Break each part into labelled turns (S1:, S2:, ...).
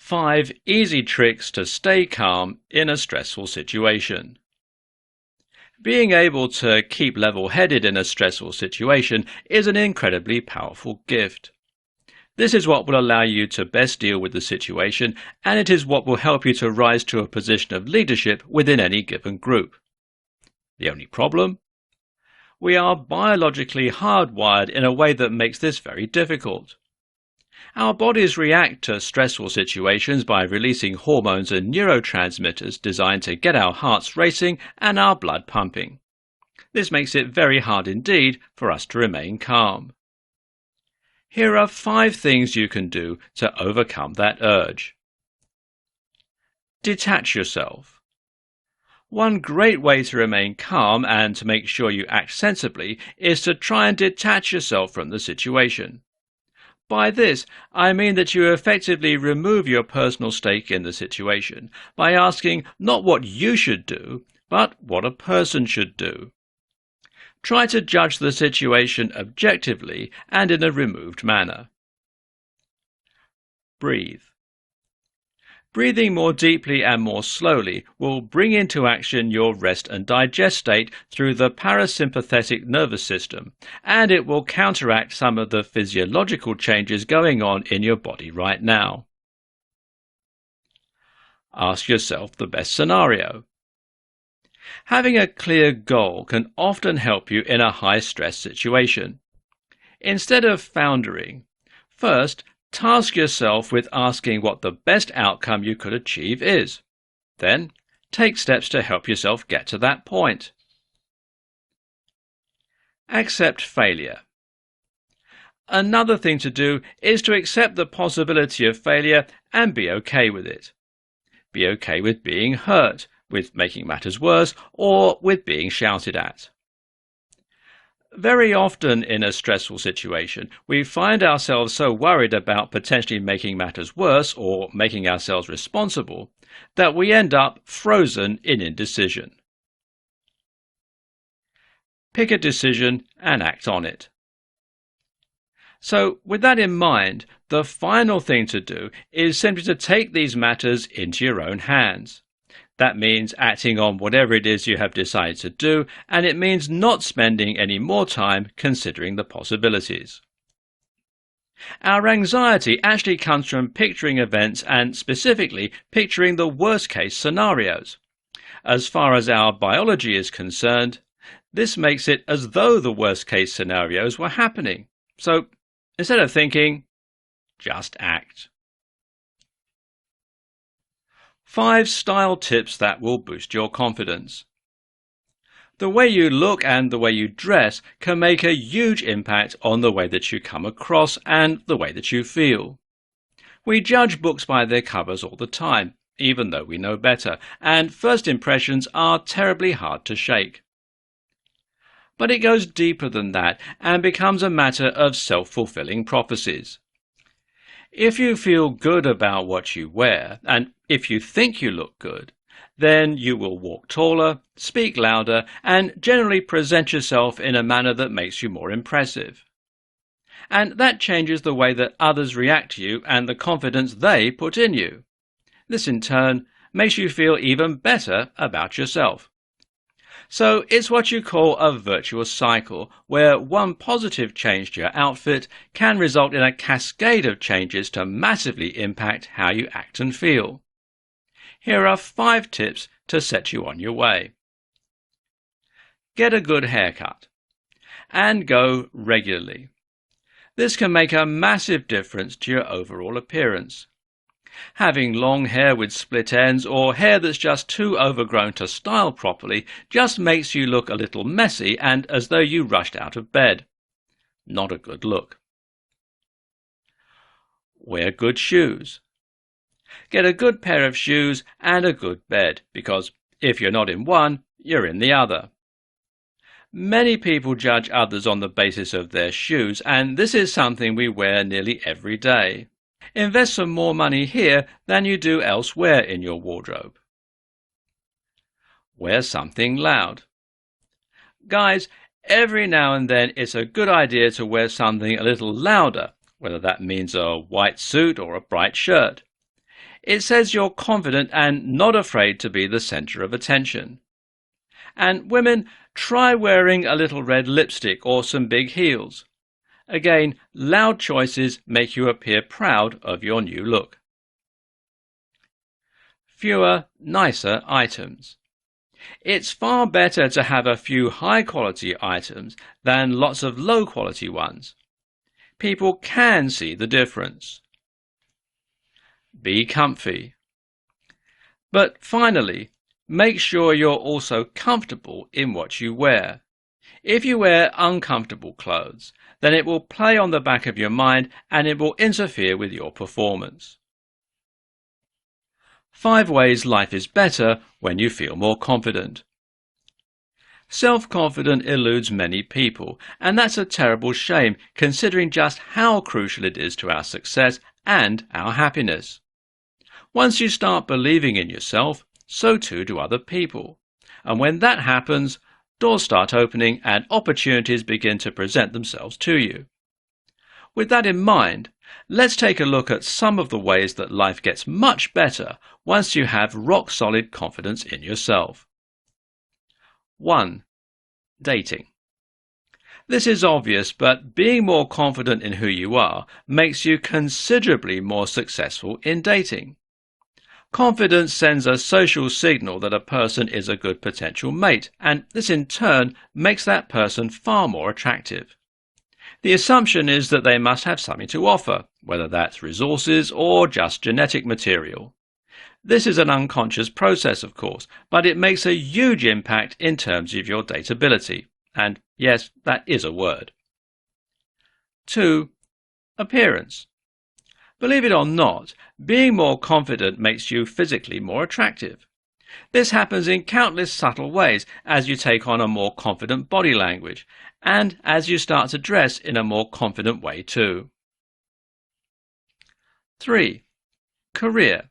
S1: 5 easy tricks to stay calm in a stressful situation. Being able to keep level-headed in a stressful situation is an incredibly powerful gift. This is what will allow you to best deal with the situation, and it is what will help you to rise to a position of leadership within any given group. The only problem? We are biologically hardwired in a way that makes this very difficult. Our bodies react to stressful situations by releasing hormones and neurotransmitters designed to get our hearts racing and our blood pumping. This makes it very hard indeed for us to remain calm. Here are 5 things you can do to overcome that urge. Detach yourself. One great way to remain calm and to make sure you act sensibly is to try and detach yourself from the situation. By this, I mean that you effectively remove your personal stake in the situation by asking not what you should do, but what a person should do. Try to judge the situation objectively and in a removed manner. Breathe. Breathing more deeply and more slowly will bring into action your rest and digest state through the parasympathetic nervous system, and it will counteract some of the physiological changes going on in your body right now. Ask yourself the best scenario. Having a clear goal can often help you in a high-stress situation. Instead of floundering, first, task yourself with asking what the best outcome you could achieve is. Then, take steps to help yourself get to that point. Accept failure. Another thing to do is to accept the possibility of failure and be okay with it. Be okay with being hurt, with making matters worse, or with being shouted at. Very often in a stressful situation, we find ourselves so worried about potentially making matters worse or making ourselves responsible that we end up frozen in indecision. Pick a decision and act on it. So, with that in mind, the final thing to do is simply to take these matters into your own hands. That means acting on whatever it is you have decided to do, and it means not spending any more time considering the possibilities. Our anxiety actually comes from picturing events and specifically picturing the worst-case scenarios. As far as our biology is concerned, this makes it as though the worst-case scenarios were happening. So, instead of thinking, just act. 5 style tips that will boost your confidence. The way you look and the way you dress can make a huge impact on the way that you come across and the way that you feel. We judge books by their covers all the time, even though we know better, and first impressions are terribly hard to shake. But it goes deeper than that and becomes a matter of self-fulfilling prophecies. If you feel good about what you wear, and if you think you look good, then you will walk taller, speak louder, and generally present yourself in a manner that makes you more impressive. And that changes the way that others react to you and the confidence they put in you. This in turn makes you feel even better about yourself. So it's what you call a virtuous cycle, where one positive change to your outfit can result in a cascade of changes to massively impact how you act and feel. Here are 5 tips to set you on your way. Get a good haircut and go regularly. This can make a massive difference to your overall appearance. Having long hair with split ends or hair that's just too overgrown to style properly just makes you look a little messy and as though you rushed out of bed. Not a good look. Wear good shoes. Get a good pair of shoes and a good bed, because if you're not in one, you're in the other. Many people judge others on the basis of their shoes, and this is something we wear nearly every day. Invest some more money here than you do elsewhere in your wardrobe. Wear something loud. Guys, every now and then it's a good idea to wear something a little louder, whether that means a white suit or a bright shirt. It says you're confident and not afraid to be the center of attention. And women, try wearing a little red lipstick or some big heels. Again, loud choices make you appear proud of your new look. Fewer, nicer items. It's far better to have a few high-quality items than lots of low-quality ones. People can see the difference. Be comfy. But finally, make sure you're also comfortable in what you wear. If you wear uncomfortable clothes, then it will play on the back of your mind and it will interfere with your performance. 5 ways life is better when you feel more confident. Self-confidence eludes many people, and that's a terrible shame considering just how crucial it is to our success and our happiness. Once you start believing in yourself, so too do other people. And when that happens, doors start opening and opportunities begin to present themselves to you. With that in mind, let's take a look at some of the ways that life gets much better once you have rock-solid confidence in yourself. 1. Dating. This is obvious, but being more confident in who you are makes you considerably more successful in dating. Confidence sends a social signal that a person is a good potential mate, and this in turn makes that person far more attractive. The assumption is that they must have something to offer, whether that's resources or just genetic material. This is an unconscious process, of course, but it makes a huge impact in terms of your dateability. And yes, that is a word. 2. Appearance. Believe it or not, being more confident makes you physically more attractive. This happens in countless subtle ways as you take on a more confident body language, and as you start to dress in a more confident way too. 3. Career.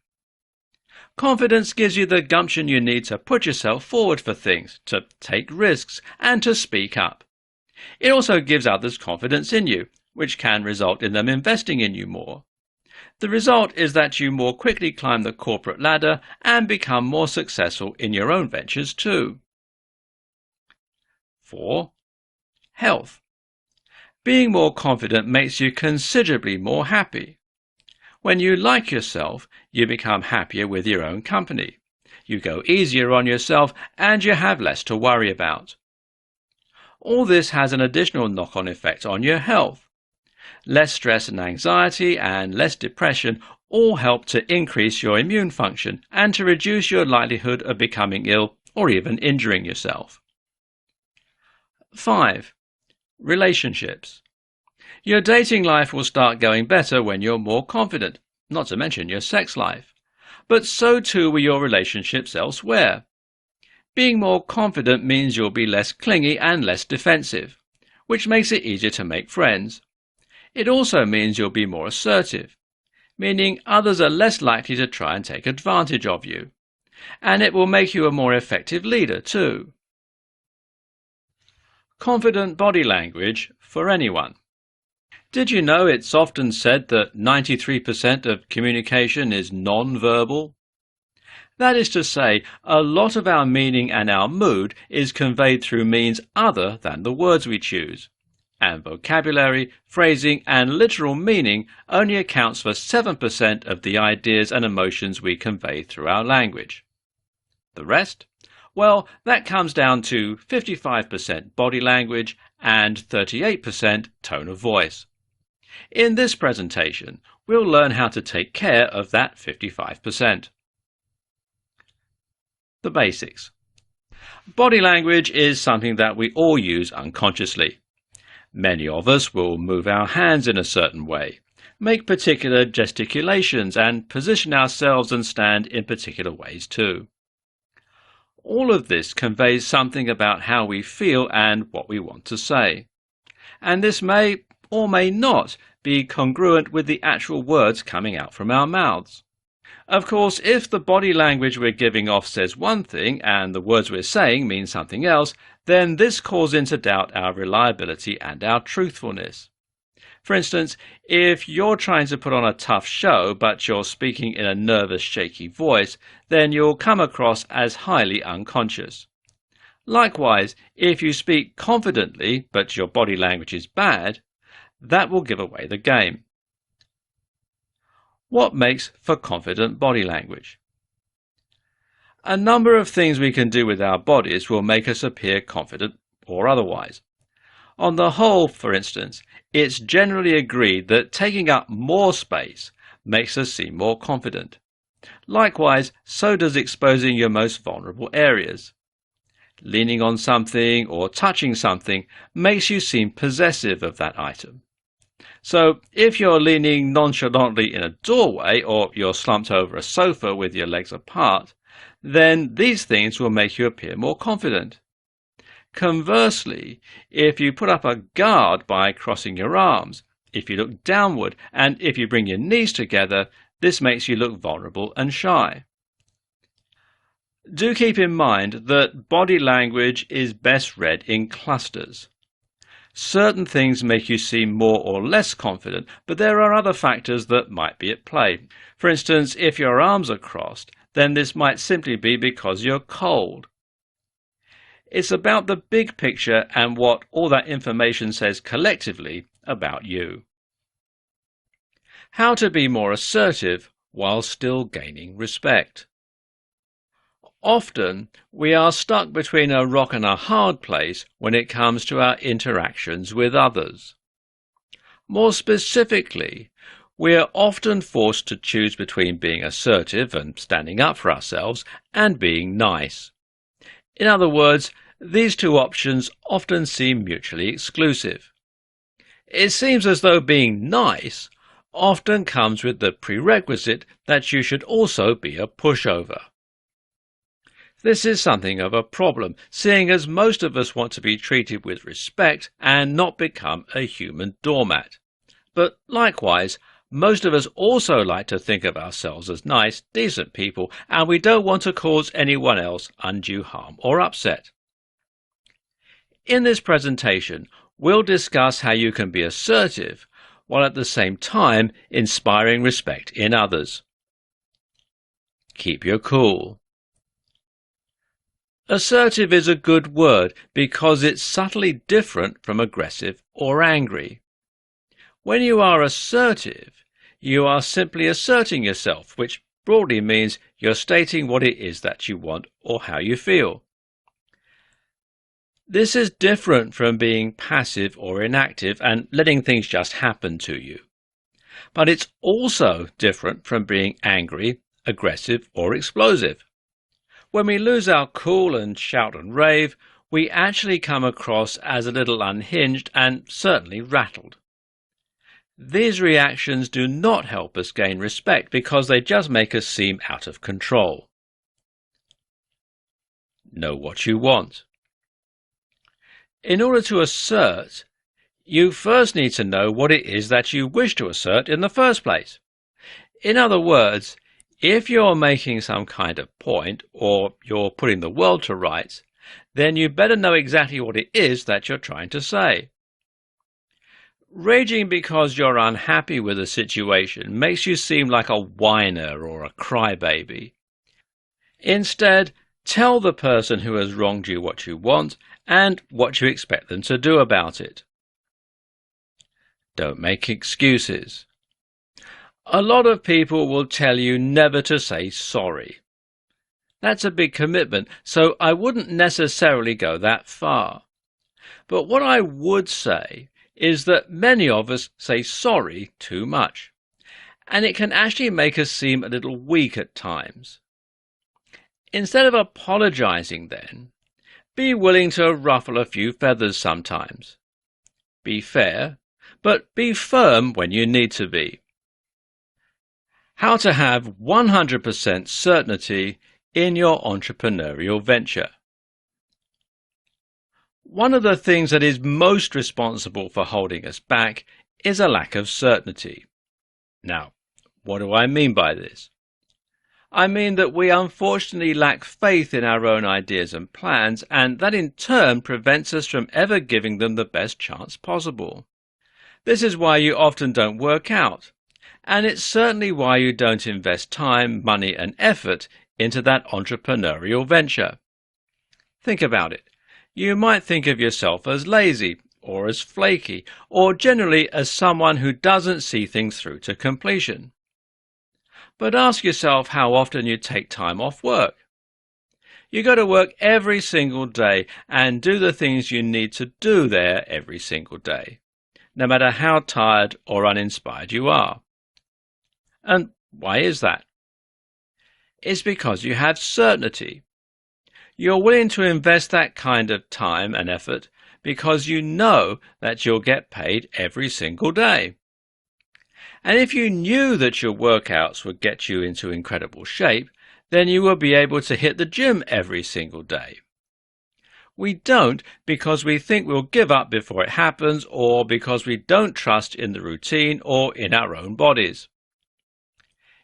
S1: Confidence gives you the gumption you need to put yourself forward for things, to take risks, and to speak up. It also gives others confidence in you, which can result in them investing in you more. The result is that you more quickly climb the corporate ladder and become more successful in your own ventures too. 4. Health. Being more confident makes you considerably more happy. When you like yourself, you become happier with your own company. You go easier on yourself and you have less to worry about. All this has an additional knock-on effect on your health. Less stress and anxiety and less depression all help to increase your immune function and to reduce your likelihood of becoming ill or even injuring yourself. 5. Relationships. Your dating life will start going better when you're more confident, not to mention your sex life. But so too will your relationships elsewhere. Being more confident means you'll be less clingy and less defensive, which makes it easier to make friends. It also means you'll be more assertive, meaning others are less likely to try and take advantage of you. And it will make you a more effective leader too. Confident body language for anyone. Did you know it's often said that 93% of communication is non-verbal? That is to say, a lot of our meaning and our mood is conveyed through means other than the words we choose. And vocabulary, phrasing and literal meaning only accounts for 7% of the ideas and emotions we convey through our language. The rest? Well, that comes down to 55% body language and 38% tone of voice. In this presentation, we'll learn how to take care of that 55%. The basics. Body language is something that we all use unconsciously. Many of us will move our hands in a certain way, make particular gesticulations, and position ourselves and stand in particular ways too. All of this conveys something about how we feel and what we want to say. And this may or may not be congruent with the actual words coming out from our mouths. Of course, if the body language we're giving off says one thing and the words we're saying mean something else, then this calls into doubt our reliability and our truthfulness. For instance, if you're trying to put on a tough show but you're speaking in a nervous, shaky voice, then you'll come across as highly unconscious. Likewise, if you speak confidently but your body language is bad, that will give away the game. What makes for confident body language? A number of things we can do with our bodies will make us appear confident or otherwise. On the whole, for instance, it's generally agreed that taking up more space makes us seem more confident. Likewise, so does exposing your most vulnerable areas. Leaning on something or touching something makes you seem possessive of that item. So if you're leaning nonchalantly in a doorway or you're slumped over a sofa with your legs apart, then these things will make you appear more confident. Conversely, if you put up a guard by crossing your arms, if you look downward, and if you bring your knees together, this makes you look vulnerable and shy. Do keep in mind that body language is best read in clusters. Certain things make you seem more or less confident, but there are other factors that might be at play. For instance, if your arms are crossed, then this might simply be because you're cold. It's about the big picture and what all that information says collectively about you. How to be more assertive while still gaining respect. Often, we are stuck between a rock and a hard place when it comes to our interactions with others. More specifically, we are often forced to choose between being assertive and standing up for ourselves and being nice. In other words, these two options often seem mutually exclusive. It seems as though being nice often comes with the prerequisite that you should also be a pushover. This is something of a problem, seeing as most of us want to be treated with respect and not become a human doormat. But likewise, most of us also like to think of ourselves as nice, decent people, and we don't want to cause anyone else undue harm or upset. In this presentation, we'll discuss how you can be assertive while at the same time inspiring respect in others. Keep your cool. Assertive is a good word because it's subtly different from aggressive or angry. When you are assertive, you are simply asserting yourself, which broadly means you're stating what it is that you want or how you feel. This is different from being passive or inactive and letting things just happen to you. But it's also different from being angry, aggressive, or explosive. When we lose our cool and shout and rave, we actually come across as a little unhinged and certainly rattled. These reactions do not help us gain respect because they just make us seem out of control. Know what you want. In order to assert, you first need to know what it is that you wish to assert in the first place. In other words, if you're making some kind of point or you're putting the world to rights, then you better know exactly what it is that you're trying to say. Raging because you're unhappy with a situation makes you seem like a whiner or a crybaby. Instead, tell the person who has wronged you what you want and what you expect them to do about it. Don't make excuses. A lot of people will tell you never to say sorry. That's a big commitment, so I wouldn't necessarily go that far. But what I would say is that many of us say sorry too much, and it can actually make us seem a little weak at times. Instead of apologizing then, be willing to ruffle a few feathers sometimes. Be fair, but be firm when you need to be. How to have 100% certainty in your entrepreneurial venture. One of the things that is most responsible for holding us back is a lack of certainty. Now, what do I mean by this? I mean that we unfortunately lack faith in our own ideas and plans, and that in turn prevents us from ever giving them the best chance possible. This is why you often don't work out, and it's certainly why you don't invest time, money, and effort into that entrepreneurial venture. Think about it. You might think of yourself as lazy, or as flaky, or generally as someone who doesn't see things through to completion. But ask yourself how often you take time off work. You go to work every single day and do the things you need to do there every single day, no matter how tired or uninspired you are. And why is that? It's because you have certainty. You're willing to invest that kind of time and effort because you know that you'll get paid every single day. And if you knew that your workouts would get you into incredible shape, then you will be able to hit the gym every single day. We don't because we think we'll give up before it happens, or because we don't trust in the routine or in our own bodies.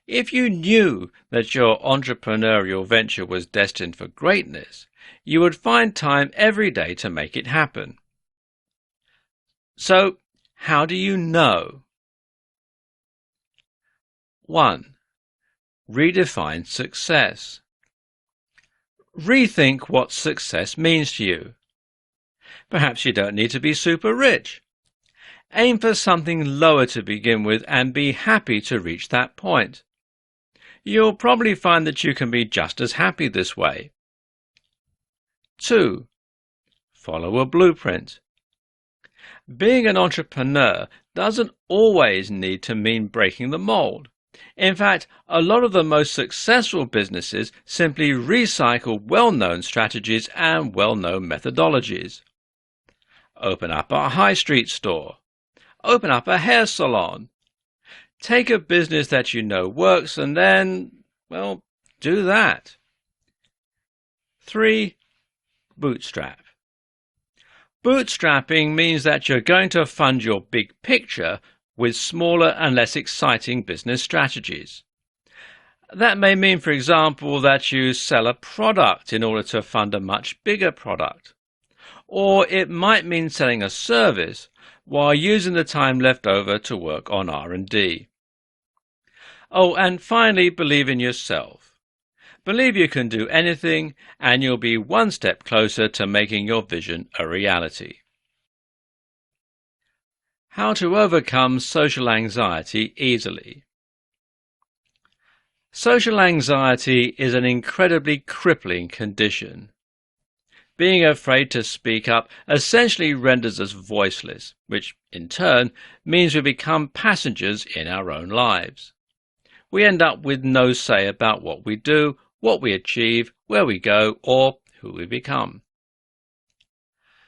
S1: If you knew that your entrepreneurial venture was destined for greatness, you would find time every day to make it happen. So, how do you know? 1. Redefine success. Rethink what success means to you. Perhaps you don't need to be super rich. Aim for something lower to begin with and be happy to reach that point. You'll probably find that you can be just as happy this way. 2. Follow a blueprint. Being an entrepreneur doesn't always need to mean breaking the mold. In fact, a lot of the most successful businesses simply recycle well-known strategies and well-known methodologies. Open up a high street store. Open up a hair salon. Take a business that you know works and then, well, do that. 3. Bootstrap. Bootstrapping means that you're going to fund your big picture with smaller and less exciting business strategies. That may mean, for example, that you sell a product in order to fund a much bigger product. Or it might mean selling a service while using the time left over to work on R&D. Oh, and finally, believe in yourself. Believe you can do anything, and you'll be one step closer to making your vision a reality. How to overcome social anxiety easily. Social anxiety is an incredibly crippling condition. Being afraid to speak up essentially renders us voiceless, which in turn means we become passengers in our own lives. We end up with no say about what we do, what we achieve, where we go, or who we become.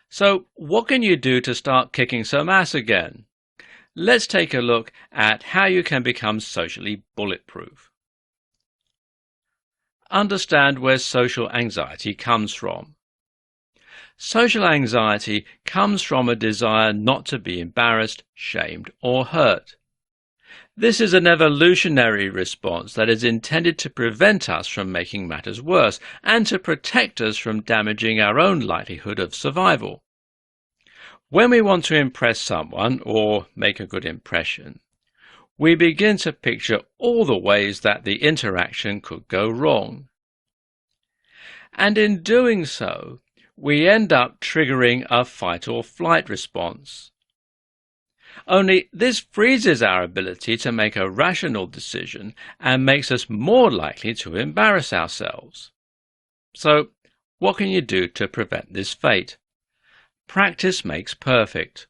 S1: So, what can you do to start kicking some ass again? Let's take a look at how you can become socially bulletproof. Understand where social anxiety comes from. Social anxiety comes from a desire not to be embarrassed, shamed, or hurt. This is an evolutionary response that is intended to prevent us from making matters worse and to protect us from damaging our own likelihood of survival. When we want to impress someone or make a good impression, we begin to picture all the ways that the interaction could go wrong. And in doing so, we end up triggering a fight or flight response. Only this freezes our ability to make a rational decision and makes us more likely to embarrass ourselves. So, what can you do to prevent this fate? Practice makes perfect.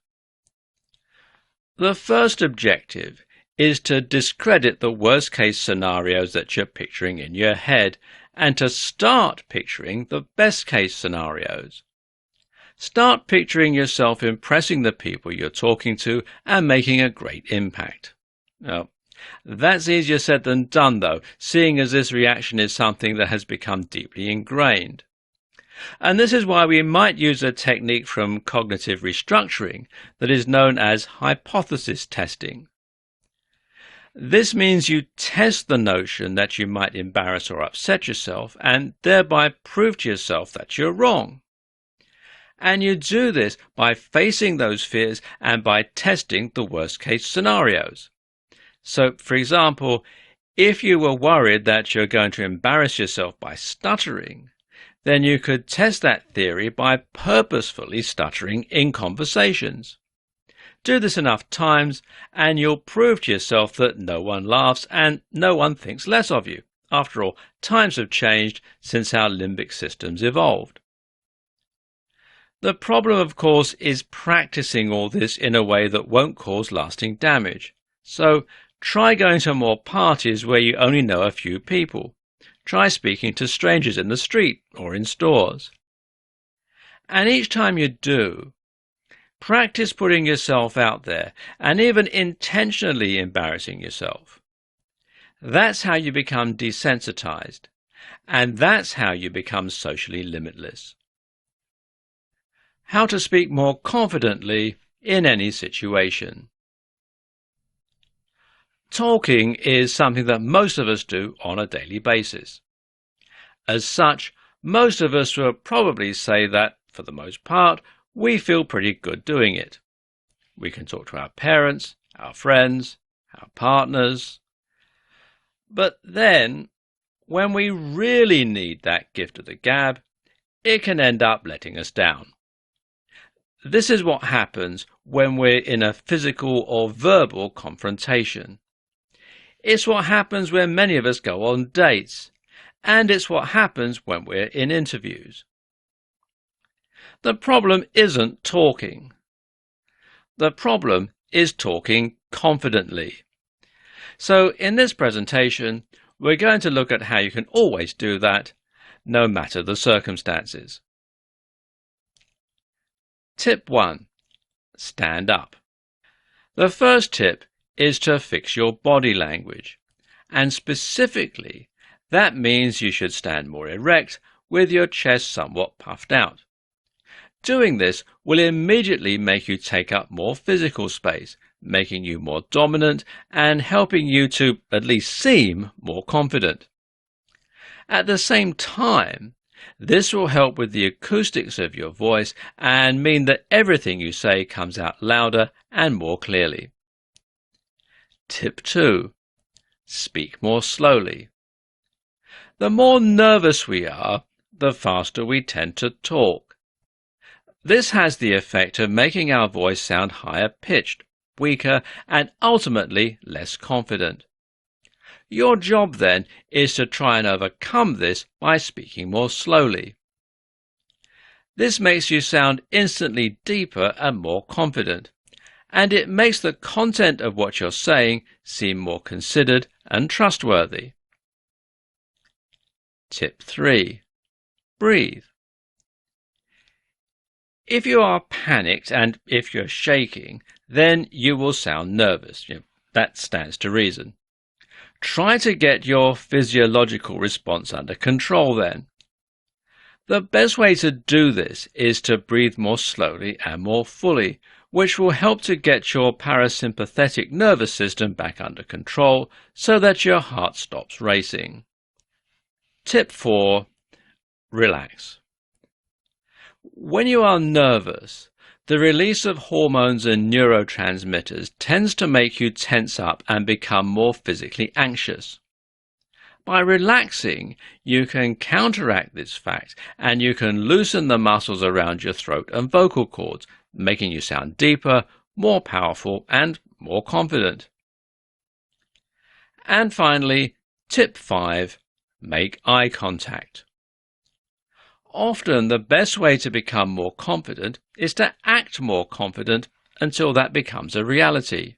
S1: The first objective is to discredit the worst-case scenarios that you're picturing in your head and to start picturing the best-case scenarios. Start picturing yourself impressing the people you're talking to and making a great impact. Now, that's easier said than done, though, seeing as this reaction is something that has become deeply ingrained. And this is why we might use a technique from cognitive restructuring that is known as hypothesis testing. This means you test the notion that you might embarrass or upset yourself and thereby prove to yourself that you're wrong. And you do this by facing those fears and by testing the worst case scenarios. So, for example, if you were worried that you're going to embarrass yourself by stuttering, then you could test that theory by purposefully stuttering in conversations. Do this enough times and you'll prove to yourself that no one laughs and no one thinks less of you. After all, times have changed since our limbic systems evolved. The problem, of course, is practicing all this in a way that won't cause lasting damage. So try going to more parties where you only know a few people. Try speaking to strangers in the street or in stores. And each time you do, practice putting yourself out there and even intentionally embarrassing yourself. That's how you become desensitized, and that's how you become socially limitless. How to speak more confidently in any situation. Talking is something that most of us do on a daily basis. As such, most of us will probably say that, for the most part, we feel pretty good doing it. We can talk to our parents, our friends, our partners. But then, when we really need that gift of the gab, it can end up letting us down. This is what happens when we're in a physical or verbal confrontation. It's what happens when many of us go on dates, and it's what happens when we're in interviews. The problem isn't talking. The problem is talking confidently. So in this presentation, we're going to look at how you can always do that, no matter the circumstances. Tip 1. Stand up. The first tip is to fix your body language, and specifically, that means you should stand more erect with your chest somewhat puffed out. Doing this will immediately make you take up more physical space, making you more dominant and helping you to at least seem more confident. At the same time, this will help with the acoustics of your voice and mean that everything you say comes out louder and more clearly. Tip 2. Speak more slowly. The more nervous we are, the faster we tend to talk. This has the effect of making our voice sound higher pitched, weaker, and ultimately less confident. Your job then is to try and overcome this by speaking more slowly. This makes you sound instantly deeper and more confident, and it makes the content of what you're saying seem more considered and trustworthy. Tip 3. Breathe. If you are panicked and if you're shaking, then you will sound nervous. That stands to reason. Try to get your physiological response under control then. The best way to do this is to breathe more slowly and more fully, which will help to get your parasympathetic nervous system back under control so that your heart stops racing. Tip 4. Relax. When you are nervous, the release of hormones and neurotransmitters tends to make you tense up and become more physically anxious. By relaxing, you can counteract this fact and you can loosen the muscles around your throat and vocal cords, making you sound deeper, more powerful, and more confident. And finally, tip 5, make eye contact. Often the best way to become more confident is to act more confident until that becomes a reality.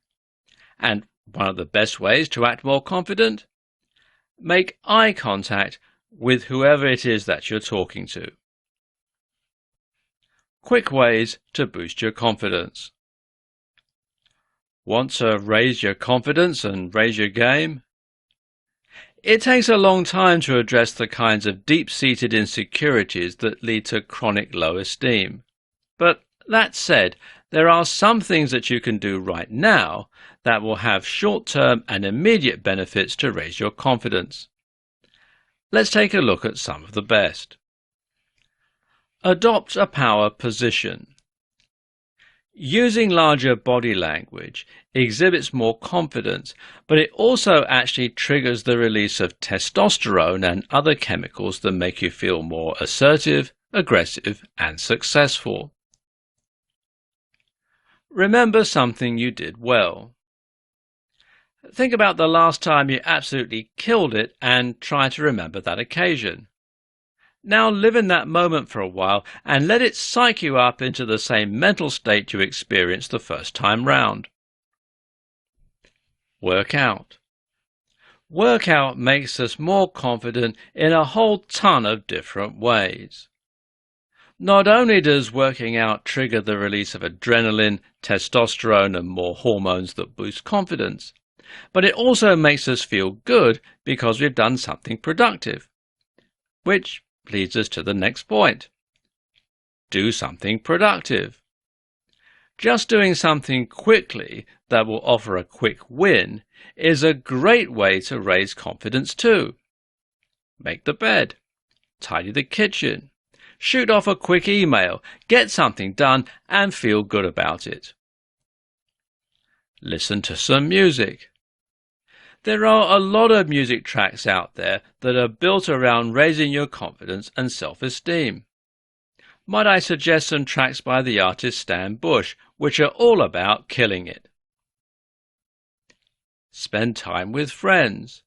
S1: And one of the best ways to act more confident? Make eye contact with whoever it is that you're talking to. Quick ways to boost your confidence. Want to raise your confidence and raise your game? It takes a long time to address the kinds of deep-seated insecurities that lead to chronic low esteem. But that said, there are some things that you can do right now that will have short-term and immediate benefits to raise your confidence. Let's take a look at some of the best. Adopt a power position. Using larger body language exhibits more confidence, but it also actually triggers the release of testosterone and other chemicals that make you feel more assertive, aggressive, and successful. Remember something you did well. Think about the last time you absolutely killed it and try to remember that occasion. Now live in that moment for a while and let it psych you up into the same mental state you experienced the first time round. Work out. Work out makes us more confident in a whole ton of different ways. Not only does working out trigger the release of adrenaline, testosterone, and more hormones that boost confidence, but it also makes us feel good because we've done something productive. Which leads us to the next point. Do something productive. Just doing something quickly that will offer a quick win is a great way to raise confidence too. Make the bed, tidy the kitchen, shoot off a quick email, get something done and feel good about it. Listen to some music. There are a lot of music tracks out there that are built around raising your confidence and self-esteem. Might I suggest some tracks by the artist Stan Bush, which are all about killing it? Spend time with friends.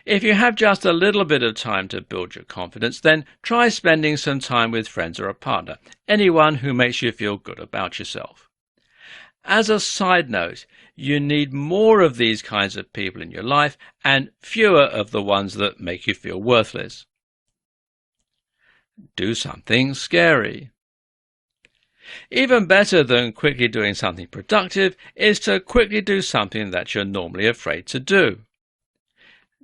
S1: If you have just a little bit of time to build your confidence, then try spending some time with friends or a partner, anyone who makes you feel good about yourself. As a side note, you need more of these kinds of people in your life and fewer of the ones that make you feel worthless. Do something scary. Even better than quickly doing something productive is to quickly do something that you're normally afraid to do.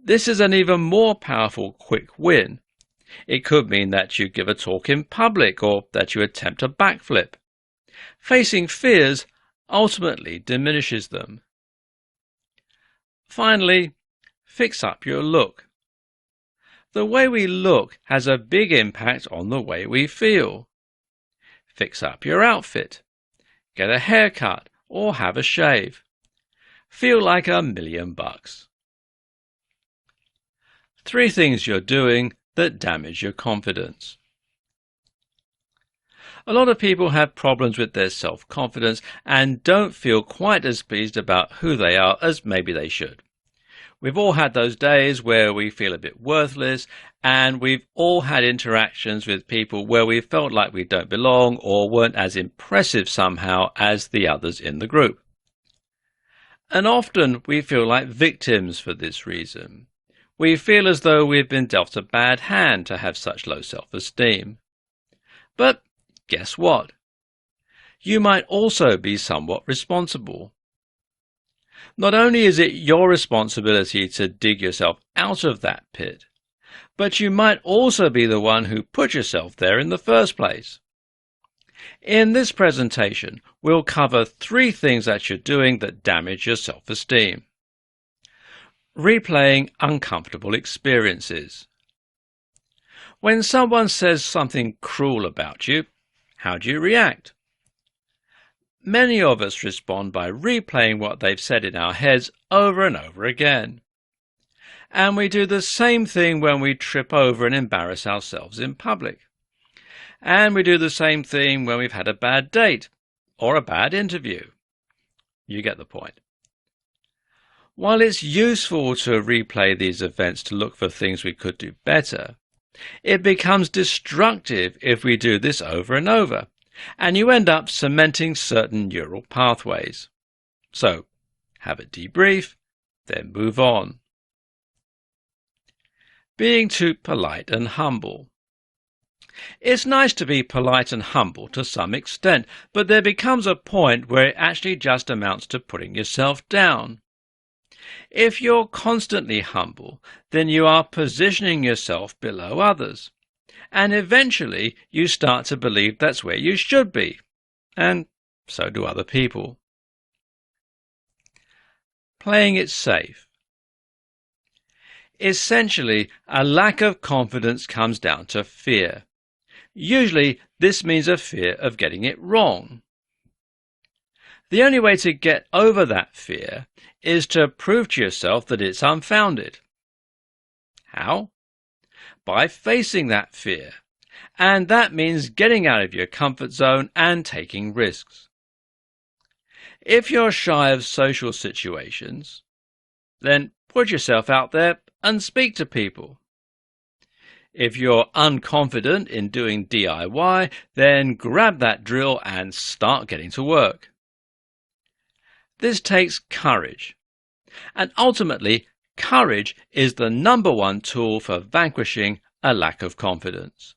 S1: This is an even more powerful quick win. It could mean that you give a talk in public or that you attempt a backflip. Facing fears ultimately diminishes them. Finally, fix up your look. The way we look has a big impact on the way we feel. Fix up your outfit. Get a haircut or have a shave. Feel like $1,000,000. 3 things you're doing that damage your confidence. A lot of people have problems with their self-confidence and don't feel quite as pleased about who they are as maybe they should. We've all had those days where we feel a bit worthless, and we've all had interactions with people where we felt like we don't belong or weren't as impressive somehow as the others in the group. And often we feel like victims for this reason. We feel as though we've been dealt a bad hand to have such low self-esteem. But guess what? You might also be somewhat responsible. Not only is it your responsibility to dig yourself out of that pit, but you might also be the one who put yourself there in the first place. In this presentation, we'll cover 3 things that you're doing that damage your self-esteem. Replaying uncomfortable experiences. When someone says something cruel about you, how do you react? Many of us respond by replaying what they've said in our heads over and over again. And we do the same thing when we trip over and embarrass ourselves in public. And we do the same thing when we've had a bad date or a bad interview. You get the point. While it's useful to replay these events to look for things we could do better, it becomes destructive if we do this over and over, and you end up cementing certain neural pathways. So, have a debrief, then move on. Being too polite and humble. It's nice to be polite and humble to some extent, but there becomes a point where it actually just amounts to putting yourself down. If you're constantly humble, then you are positioning yourself below others, and eventually you start to believe that's where you should be, and so do other people. Playing it safe. Essentially, a lack of confidence comes down to fear. Usually, this means a fear of getting it wrong. The only way to get over that fear is to prove to yourself that it's unfounded. How? By facing that fear. And that means getting out of your comfort zone and taking risks. If you're shy of social situations, then put yourself out there and speak to people. If you're unconfident in doing DIY, then grab that drill and start getting to work. This takes courage. And ultimately, courage is the #1 tool for vanquishing a lack of confidence.